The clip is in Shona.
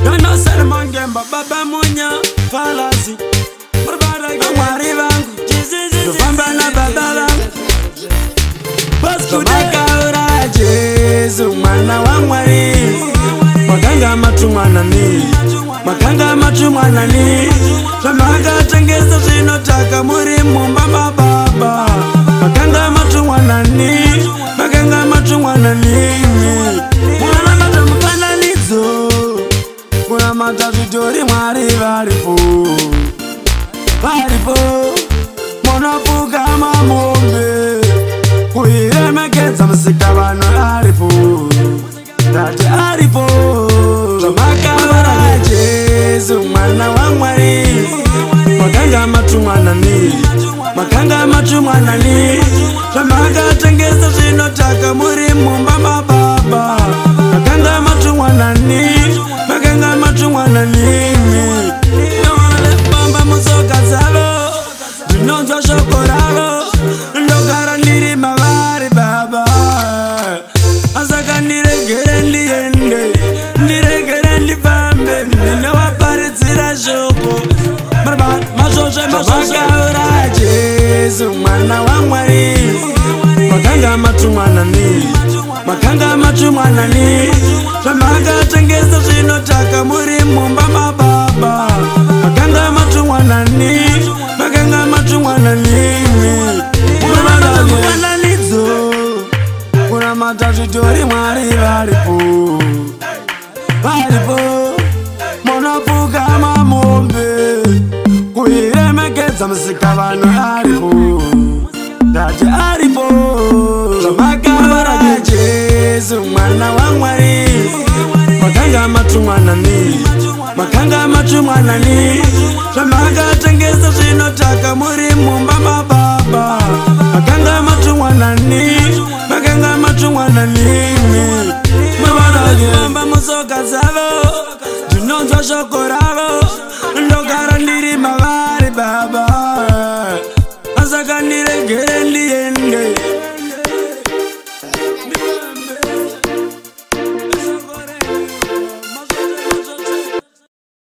Dona Salmangemba Baba Munya Falasi Amwari vangu Tufamba na baba vangu Baskudeka ura Jesu mwana wa mwari Makanga matumwana ni Makanga matumwana ni Shamaga tengeza zinotaka muri mumba mababa Makanga matumwana ni Makanga matumwana ni Mwana matamukana nizo Mwana matatutori mwari varipo Varipo Mwana puka mamombe Kuire mekeza msika vano aripo Tati aripo Makabara Jesu mwana wa mwari Makanga matumwana ni Makanga matumwana ni Shamaga tengeza zinotaka muri mumba mababa Makanga matumwana ni Makanga matumwana ni Nole bamba musoka zalo Dunonzwa shokoralo Ndokara niri mavari baba Asaka niregere ndiende Niregere ndifambe Nina waparitsira shoko Maraba mashoshe mashakaura Jesu mwana wa mwari Makanga matumwana ni Makanga matumwana ni Shamaga tengeza zinotaka muri mumba mababa Makanga matumwana ni Makanga matumwana ni Mwana nizo Kuna matatutori mwari varipo Varipo Mwana puka mamombe Kuire mekeza msika vano aripo Tati aripo Makabara Jesu mwana wa mwari Makanga matumwana ni Makanga matumwana ni Shamaga tengeza zinotaka muri mumba mababa Makanga matumwana ni Makanga matumwana ni Mwana musoka zalo Dunonzwa shokoralo Ndokara ndiri mavari baba Asaka niregere